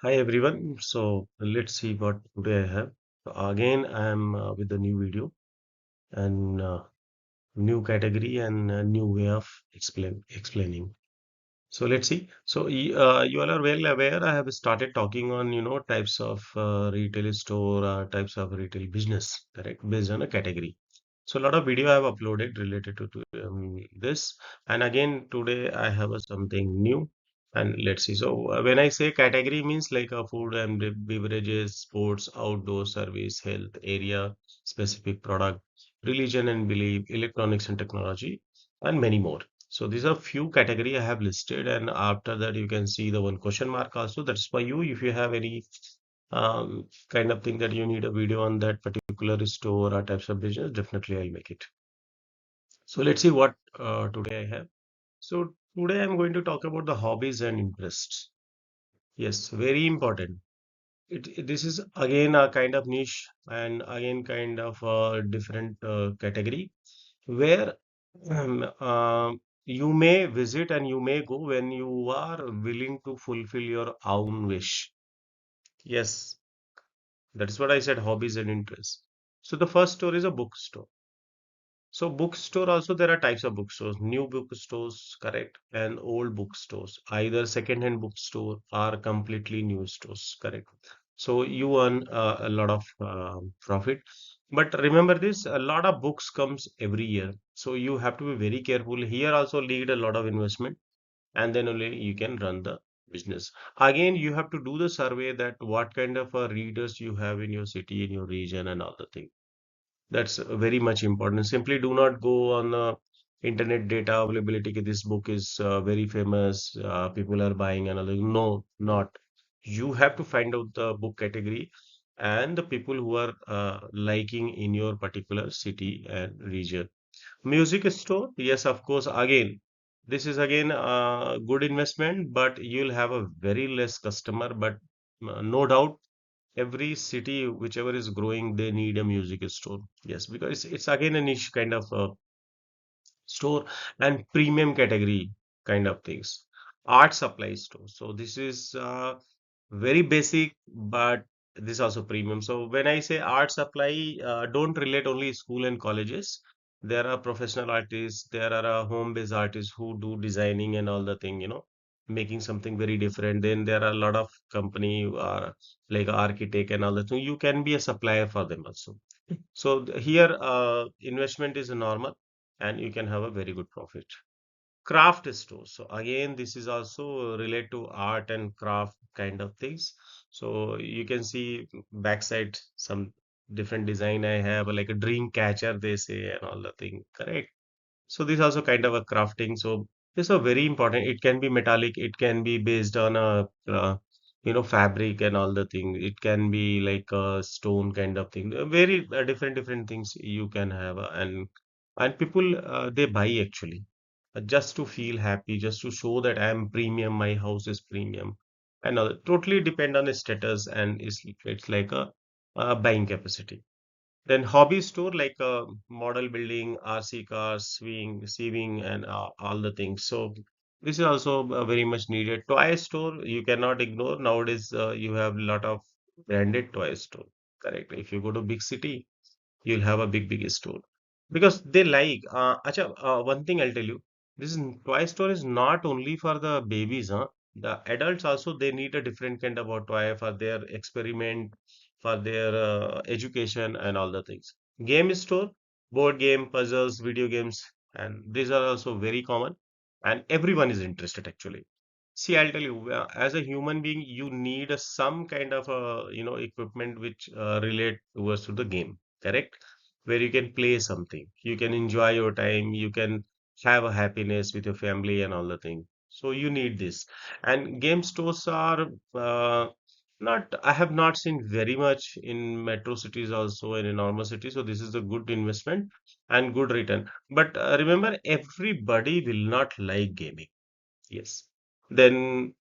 Hi everyone. So let's see what today I have. So again, I am with a new video and new category and a new way of explaining. So let's see. So you all are well aware. I have started talking on types of retail store, types of retail business, correct, based on a category. So a lot of video I have uploaded related to this. And again, today I have something new. And let's see. So when I say category means like a food and beverages, sports, outdoor service, health, area, specific product, religion and belief, electronics and technology, and many more. So these are few category I have listed, and after that you can see the one question mark also. That's for you. If you have any kind of thing that you need a video on that particular store or types of business, definitely I'll make it. So let's see what today I have. So today I'm going to talk about the hobbies and interests. Yes, very important. This is again a kind of niche and again kind of a different category where you may visit and you may go when you are willing to fulfill your own wish. Yes, that's what I said, hobbies and interests. So the first store is a bookstore. So bookstore also there are types of bookstores, new bookstores, correct, and old bookstores, either second-hand bookstore or completely new stores, correct. So you earn a lot of profit. But remember this, a lot of books comes every year. So you have to be very careful. Here also need a lot of investment and then only you can run the business. Again, you have to do the survey that what kind of readers you have in your city, in your region and all the things. That's very much important. Simply do not go on internet data availability. This book is very famous. People are buying and all. No, not. You have to find out the book category and the people who are liking in your particular city and region. Music store, yes, of course. Again, this is again a good investment, but you'll have a very less customer. But no doubt every city whichever is growing they need a music store, yes, because it's again a niche kind of store and premium category kind of things. Art supply store, so this is very basic, but this also premium. So when I say art supply, don't relate only school and colleges. There are professional artists, there are home-based artists who do designing and all the thing, making something very different. Then there are a lot of company who are like architect and all that. So you can be a supplier for them also. So here investment is normal and you can have a very good profit. Craft store. So again, this is also related to art and craft kind of things. So you can see backside some different design I have, like a dream catcher, they say, and all the thing, correct? So this also kind of a crafting. So this are very important. It can be metallic, it can be based on a fabric and all the thing. It can be like a stone kind of thing. Very different things you can have, and people they buy actually just to feel happy, just to show that I am premium, my house is premium, and all. Totally depend on the status and it's like a buying capacity. Then hobby store like model building, RC cars, sewing, and all the things. So this is also very much needed. Toy store you cannot ignore nowadays. You have a lot of branded toy store. Correct. If you go to big city, you'll have a big store because they like. Acha, one thing I'll tell you. Toy store is not only for the babies, huh? The adults also they need a different kind of a toy for their experiment, for their education and all the things. Game store, board game, puzzles, video games, and these are also very common, and everyone is interested actually. See, I'll tell you, as a human being, you need some kind of equipment which relate towards to the game, correct? Where you can play something, you can enjoy your time, you can have a happiness with your family and all the thing. So you need this. And game stores are not, I have not seen very much in metro cities also and in normal cities. So this is a good investment and good return. But remember, everybody will not like gaming. Yes. Then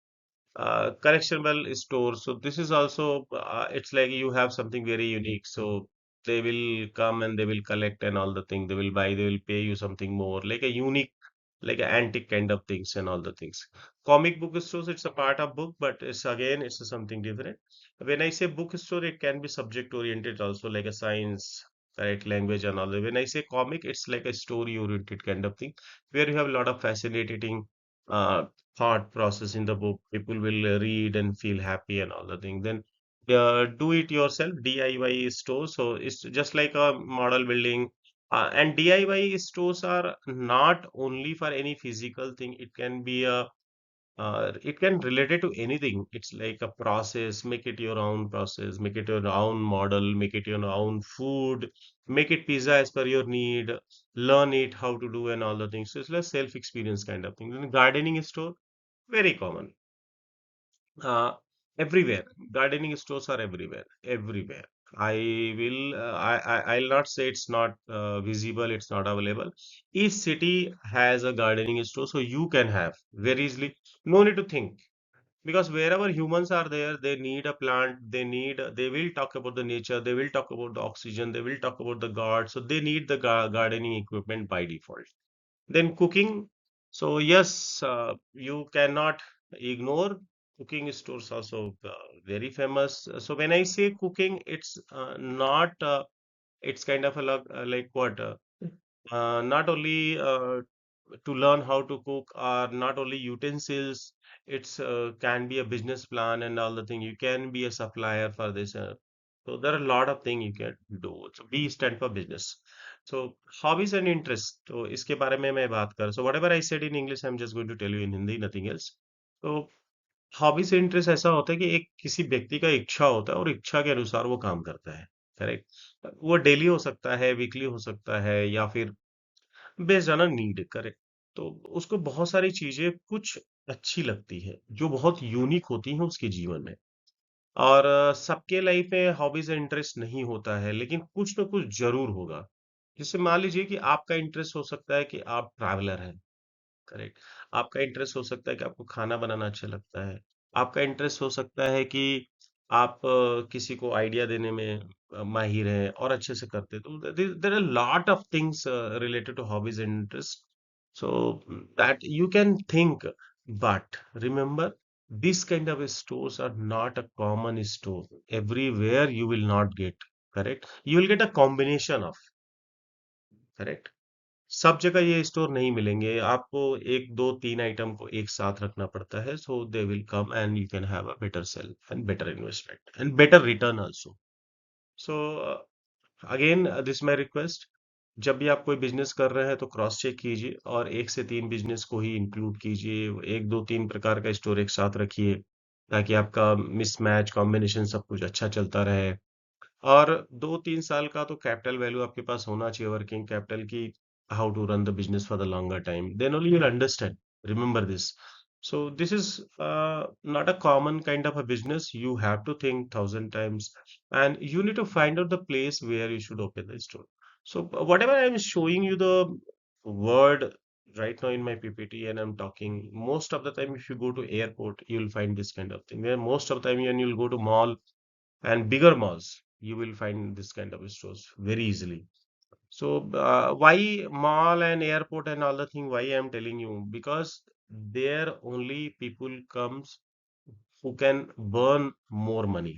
collectible store. So this is also it's like you have something very unique. So they will come and they will collect and all the thing. They will buy. They will pay you something more, like a unique. like antique kind of things and all the things. Comic book stores, it's a part of book, but it's something different. When I say bookstore, it can be subject oriented also, like a science, correct, language and all that. When I say comic, it's like a story oriented kind of thing, where you have a lot of fascinating uh, thought process in the book. People will read and feel happy and all the thing. Then do it yourself DIY store. So it's just like a model building, and DIY stores are not only for any physical thing. It can be it can relate it to anything. It's like a process. Make it your own process. Make it your own model. Make it your own food. Make it pizza as per your need. Learn it how to do and all the things. So it's like self-experience kind of thing. Then gardening store, very common. Uh, Everywhere. Gardening stores are everywhere. Everywhere. I'll not say it's not visible, it's not available. Each city has a gardening store, so you can have very easily. No need to think, because wherever humans are there, they need a plant. They will talk about the nature. They will talk about the oxygen. They will talk about the God. So they need the gardening equipment by default. Then cooking. So yes, you cannot ignore cooking stores also very famous. So when I say cooking, it's not it's kind of a like what not only to learn how to cook, or not only utensils. It's can be a business plan and all the thing. You can be a supplier for this. So there are a lot of things you can do. So B stand for business. So hobbies and interests. तो इसके बारे में मैं बात कर. So whatever I said in English, I'm just going to tell you in Hindi, nothing else. So hobbies से interest ऐसा होता है कि एक किसी व्यक्ति का इच्छा होता है और इच्छा के अनुसार वो काम करता है. करेक्ट. वो डेली हो सकता है, वीकली हो सकता है, या फिर based on a need. Correct. तो उसको बहुत सारी चीजें कुछ अच्छी लगती है जो बहुत यूनिक होती हैं उसके जीवन में. और सबके लाइफ में हॉबीज इंटरेस्ट नहीं होता है, लेकिन कुछ ना कुछ जरूर होगा. जैसे मान लीजिए कि आपका इंटरेस्ट हो सकता है कि आप ट्रैवलर हैं. करेक्ट. आपका इंटरेस्ट हो सकता है कि आपको खाना बनाना अच्छा लगता है. आपका इंटरेस्ट हो सकता है कि आप किसी को आइडिया देने में माहिर हैं और अच्छे से करते हैं. तो there are lot of things related to hobbies and interest. So that you can think, but remember, this kind of stores are not a common store. Everywhere you will not get. Correct. You will get a combination of. Correct. सब जगह ये store नहीं मिलेंगे आपको. एक दो तीन item को एक साथ रखना पड़ता है. So they will come and you can have a better sale and better investment and better return also. So again this my request. जब भी आप कोई बिजनेस कर रहे हैं तो क्रॉस चेक कीजिए, और एक से तीन बिजनेस को ही इंक्लूड कीजिए. एक दो तीन प्रकार का स्टोर एक साथ रखिए, ताकि आपका मिसमैच कॉम्बिनेशन सब कुछ अच्छा चलता रहे. और 2-3 साल का तो कैपिटल वैल्यू आपके पास होना चाहिए, वर्किंग कैपिटल की. How to run the business for the longer time, then only you understand. Remember this. So this is not a common kind of a business. You have to think 1,000 times, and you need to find out the place where you should open the store. So whatever I'm showing you the word right now in my PPT, and I'm talking, most of the time if you go to airport, you'll find this kind of thing. Where most of the time when you'll go to mall and bigger malls, you will find this kind of stores very easily. So why mall and airport and all the thing? Why I'm telling you? Because there only people comes who can burn more money.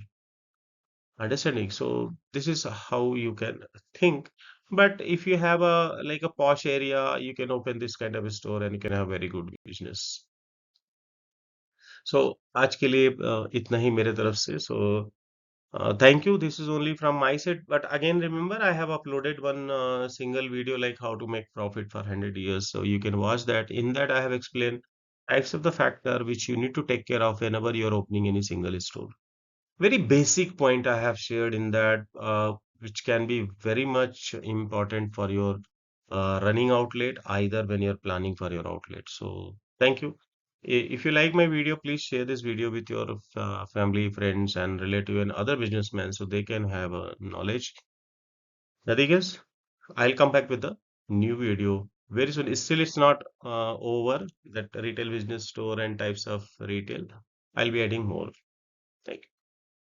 Understanding? So this is how you can think. But if you have a like a posh area, you can open this kind of a store and you can have very good business. So आज के लिए इतना ही मेरे तरफ से. So thank you. This is only from my side. But again, remember, I have uploaded one single video like how to make profit for 100 years. So you can watch that. In that, I have explained types of the factor which you need to take care of whenever you're opening any single store. Very basic point I have shared in that, which can be very much important for your running outlet, either when you're planning for your outlet. So thank you. If you like my video, please share this video with your family, friends, and relative and other businessmen so they can have knowledge. Nothing else. I'll come back with a new video very soon. Still, it's not over that retail business store and types of retail. I'll be adding more. Thank you.